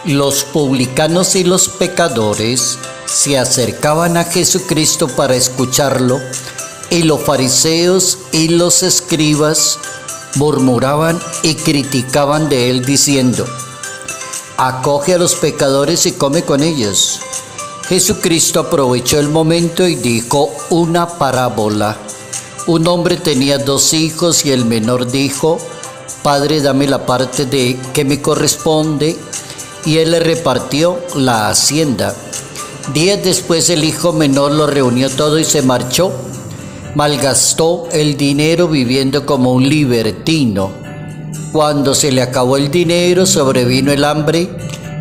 Los publicanos y los pecadores se acercaban a Jesucristo para escucharlo, y los fariseos y los escribas murmuraban y criticaban de él diciendo: acoge a los pecadores y come con ellos. Jesucristo aprovechó el momento y dijo una parábola. Un hombre tenía 2 hijos y el menor dijo: Padre, dame la parte de que me corresponde. Y él le repartió la hacienda. Días después el hijo menor lo reunió todo y se marchó. Malgastó el dinero viviendo como un libertino. Cuando se le acabó el dinero, sobrevino el hambre.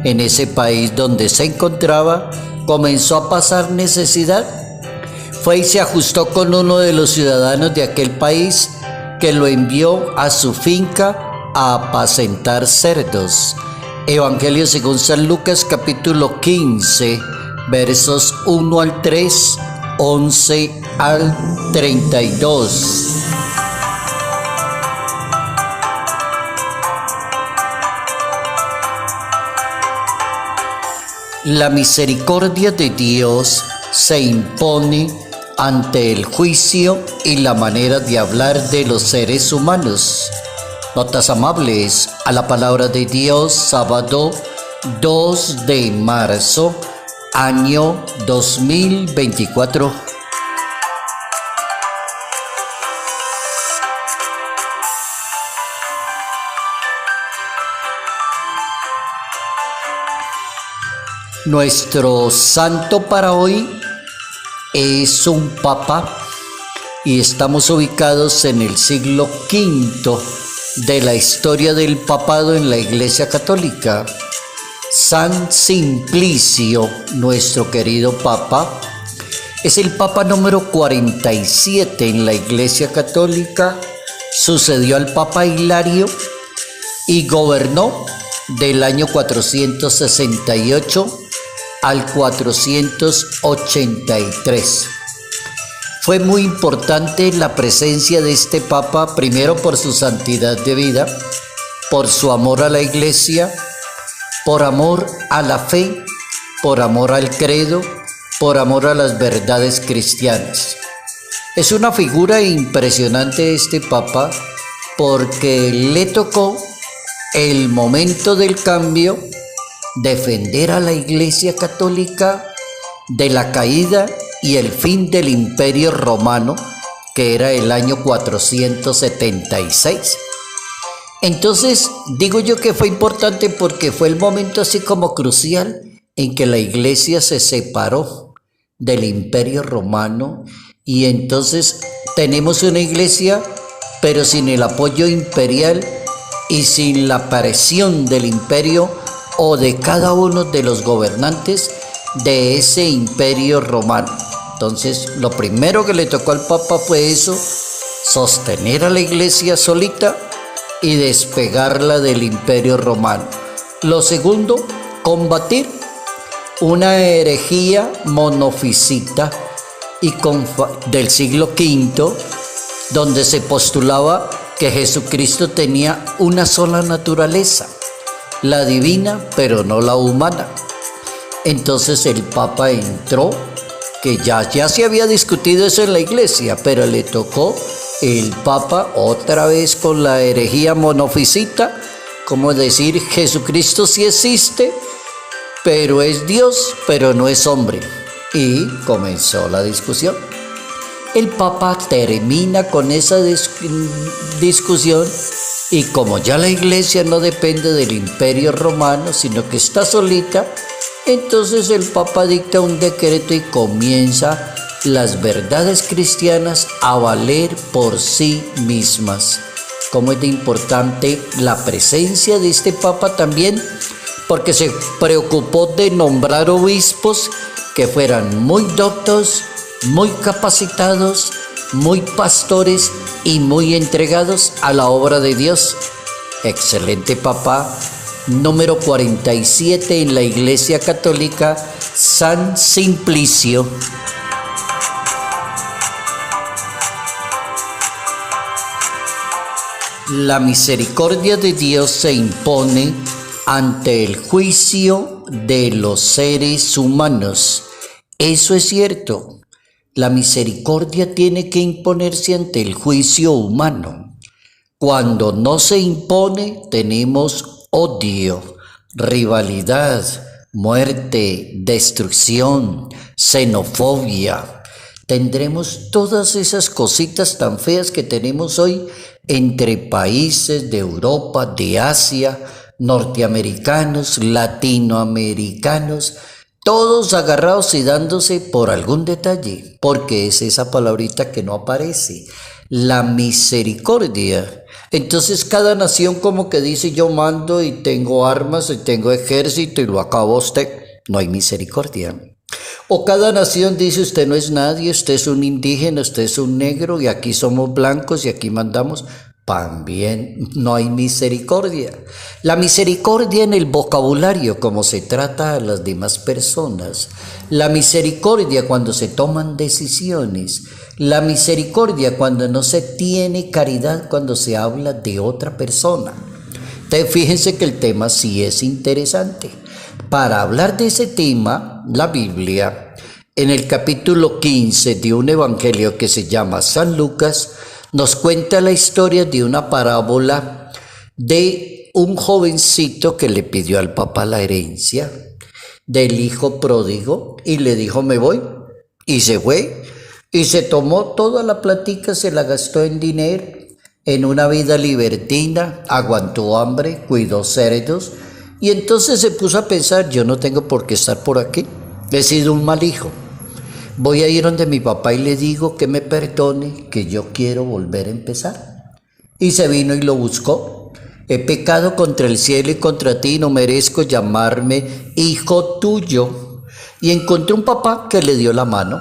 En ese país donde se encontraba, comenzó a pasar necesidad. Fue y se ajustó con uno de los ciudadanos de aquel país, que lo envió a su finca a apacentar cerdos. Evangelio según San Lucas, capítulo 15, versos 1 al 3, 11 al 32. La misericordia de Dios se impone ante el juicio y la manera de hablar de los seres humanos. Notas amables a la palabra de Dios, sábado 2 de marzo, año 2024. Nuestro santo para hoy es un papa y estamos ubicados en el siglo V de la historia del papado en la Iglesia Católica. San Simplicio, nuestro querido papa, es el papa número 47 en la Iglesia Católica. Sucedió al papa Hilario y gobernó del año 468 al 483. Fue muy importante la presencia de este papa, primero por su santidad de vida, por su amor a la Iglesia, por amor a la fe, por amor al credo, por amor a las verdades cristianas. Es una figura impresionante este papa porque le tocó el momento del cambio, defender a la Iglesia Católica de la caída y el fin del Imperio Romano, que era el año 476. Entonces, digo yo que fue importante porque fue el momento así como crucial en que la Iglesia se separó del Imperio Romano, y entonces tenemos una Iglesia, pero sin el apoyo imperial y sin la presión del imperio o de cada uno de los gobernantes de ese Imperio Romano. Entonces, lo primero que le tocó al Papa fue eso: sostener a la Iglesia solita y despegarla del Imperio Romano. Lo segundo, combatir una herejía monofisita del siglo V, donde se postulaba que Jesucristo tenía una sola naturaleza, la divina, pero no la humana. Entonces el Papa entró, que ya se había discutido eso en la Iglesia, pero le tocó el Papa otra vez con la herejía monofisita, como decir: Jesucristo sí existe, pero es Dios, pero no es hombre. Y comenzó la discusión. El Papa termina con esa discusión, y como ya la Iglesia no depende del Imperio Romano, sino que está solita, entonces el Papa dicta un decreto y comienza las verdades cristianas a valer por sí mismas. Cómo es de importante la presencia de este Papa también, porque se preocupó de nombrar obispos que fueran muy doctos, muy capacitados, muy pastores y muy entregados a la obra de Dios. Excelente Papa número 47 en la Iglesia Católica, San Simplicio. La misericordia de Dios se impone ante el juicio de los seres humanos. Eso es cierto. La misericordia tiene que imponerse ante el juicio humano. Cuando no se impone, tenemos odio, rivalidad, muerte, destrucción, xenofobia. Tendremos todas esas cositas tan feas que tenemos hoy entre países de Europa, de Asia, norteamericanos, latinoamericanos, todos agarrados y dándose por algún detalle, porque es esa palabrita que no aparece, la misericordia. Entonces cada nación como que dice yo mando y tengo armas y tengo ejército y lo acabo usted, no hay misericordia. O cada nación dice usted no es nadie, usted es un indígena, usted es un negro y aquí somos blancos y aquí mandamos. También no hay misericordia. La misericordia en el vocabulario, como se trata a las demás personas. La misericordia cuando se toman decisiones. La misericordia cuando no se tiene caridad cuando se habla de otra persona. Entonces fíjense que el tema sí es interesante. Para hablar de ese tema, la Biblia, en el capítulo 15 de un evangelio que se llama San Lucas, nos cuenta la historia de una parábola de un jovencito que le pidió al papá la herencia del hijo pródigo y le dijo me voy, y se fue y se tomó toda la platica, se la gastó en dinero, en una vida libertina, aguantó hambre, cuidó cerdos y entonces se puso a pensar yo no tengo por qué estar por aquí, he sido un mal hijo. Voy a ir donde mi papá y le digo que me perdone, que yo quiero volver a empezar. Y se vino y lo buscó. He pecado contra el cielo y contra ti, no merezco llamarme hijo tuyo. Y encontró un papá que le dio la mano,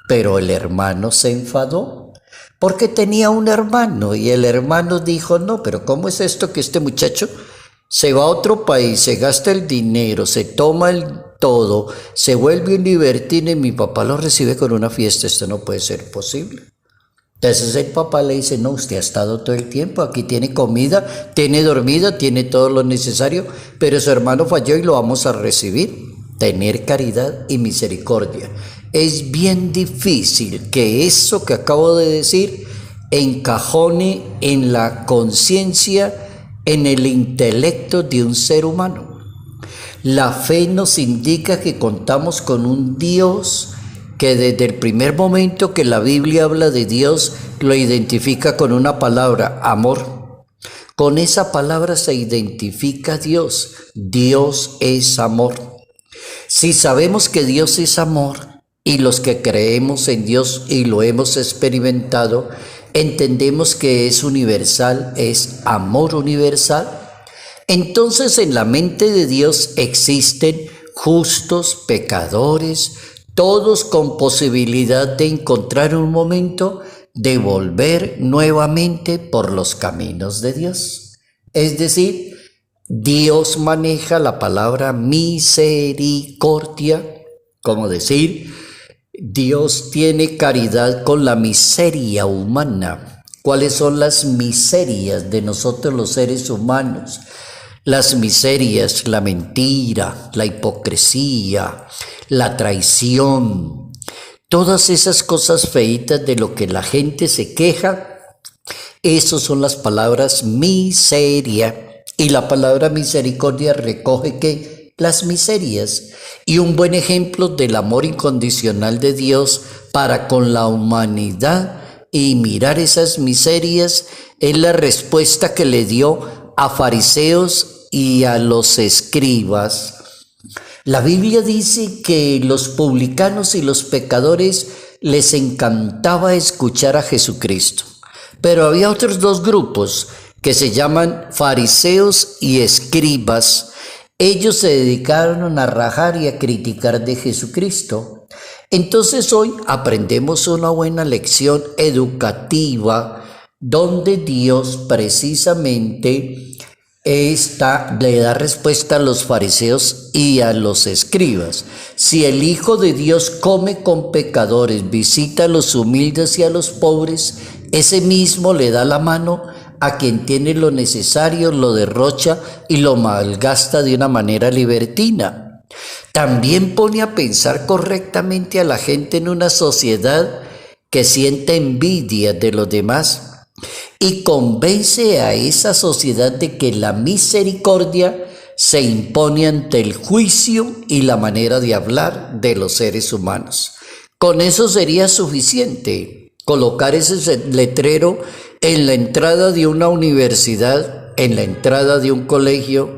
pero el hermano se enfadó, porque tenía un hermano y el hermano dijo, no, pero ¿cómo es esto que este muchacho se va a otro país, se gasta el dinero, se toma el todo, se vuelve un libertino y mi papá lo recibe con una fiesta? Esto no puede ser posible. Entonces el papá le dice, no, usted ha estado todo el tiempo, aquí tiene comida, tiene dormida, tiene todo lo necesario, pero su hermano falló y lo vamos a recibir. Tener caridad y misericordia. Es bien difícil que eso que acabo de decir encajone en la conciencia, en el intelecto de un ser humano. La fe nos indica que contamos con un Dios que desde el primer momento que la Biblia habla de Dios, lo identifica con una palabra, amor. Con esa palabra se identifica a Dios. Dios es amor. Si sabemos que Dios es amor y los que creemos en Dios y lo hemos experimentado, entendemos que es universal, es amor universal. Entonces en la mente de Dios existen justos, pecadores, todos con posibilidad de encontrar un momento de volver nuevamente por los caminos de Dios. Es decir, Dios maneja la palabra misericordia, como decir, Dios tiene caridad con la miseria humana. ¿Cuáles son las miserias de nosotros los seres humanos? Las miserias, la mentira, la hipocresía, la traición, todas esas cosas feitas de lo que la gente se queja, esas son las palabras miseria. Y la palabra misericordia recoge que las miserias. Y un buen ejemplo del amor incondicional de Dios para con la humanidad y mirar esas miserias es la respuesta que le dio a fariseos y a los escribas. La Biblia dice que los publicanos y los pecadores les encantaba escuchar a Jesucristo, pero había otros dos grupos que se llaman fariseos y escribas. Ellos se dedicaron a rajar y a criticar de Jesucristo. Entonces hoy aprendemos una buena lección educativa donde Dios precisamente le da respuesta a los fariseos y a los escribas. Si el Hijo de Dios come con pecadores, visita a los humildes y a los pobres, ese mismo le da la mano a quien tiene lo necesario, lo derrocha y lo malgasta de una manera libertina. También pone a pensar correctamente a la gente en una sociedad que siente envidia de los demás y convence a esa sociedad de que la misericordia se impone ante el juicio y la manera de hablar de los seres humanos. Con eso sería suficiente colocar ese letrero en la entrada de una universidad, en la entrada de un colegio,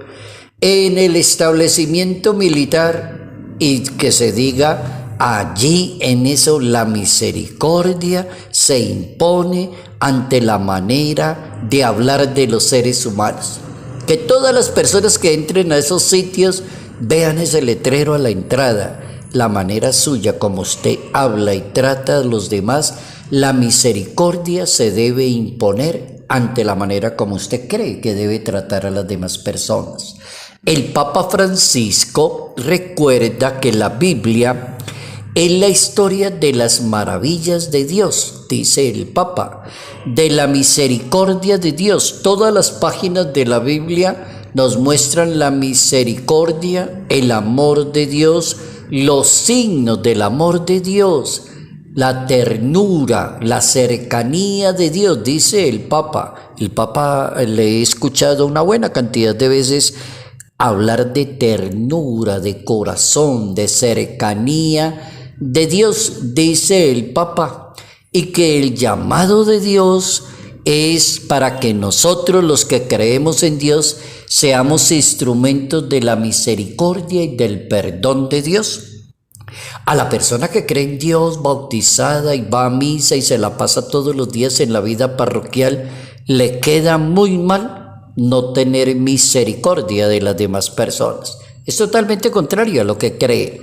en el establecimiento militar y que se diga allí en eso la misericordia se impone ante la manera de hablar de los seres humanos. Que todas las personas que entren a esos sitios vean ese letrero a la entrada, la manera suya como usted habla y trata a los demás, la misericordia se debe imponer ante la manera como usted cree que debe tratar a las demás personas. El Papa Francisco recuerda que la Biblia es la historia de las maravillas de Dios, dice el Papa, de la misericordia de Dios. Todas las páginas de la Biblia nos muestran la misericordia, el amor de Dios, los signos del amor de Dios, la ternura, la cercanía de Dios, dice el Papa. El Papa le he escuchado una buena cantidad de veces hablar de ternura, de corazón, de cercanía de Dios, dice el Papa, y que el llamado de Dios es para que nosotros los que creemos en Dios seamos instrumentos de la misericordia y del perdón de Dios. A la persona que cree en Dios, bautizada y va a misa y se la pasa todos los días en la vida parroquial, le queda muy mal no tener misericordia de las demás personas. Es totalmente contrario a lo que cree.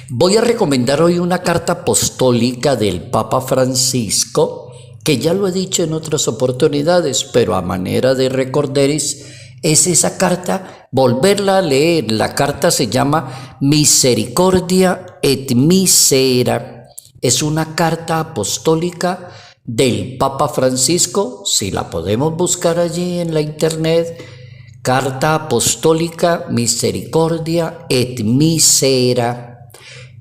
Voy a recomendar hoy una carta apostólica del Papa Francisco, que ya lo he dicho en otras oportunidades, pero a manera de recorderis, es esa carta, volverla a leer. La carta se llama Misericordia et Misera. Es una carta apostólica del Papa Francisco, si la podemos buscar allí en la internet, Carta Apostólica Misericordia et Misera.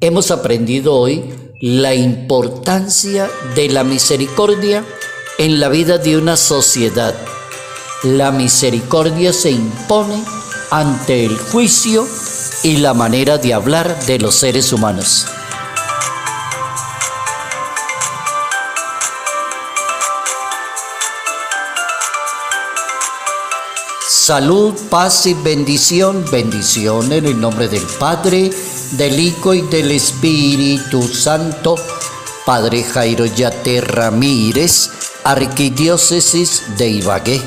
Hemos aprendido hoy la importancia de la misericordia en la vida de una sociedad. La misericordia se impone ante el juicio y la manera de hablar de los seres humanos. Salud, paz y bendición. Bendición en el nombre del Padre, del Hijo y del Espíritu Santo. Padre Jairo Yate Ramírez, Arquidiócesis de Ibagué.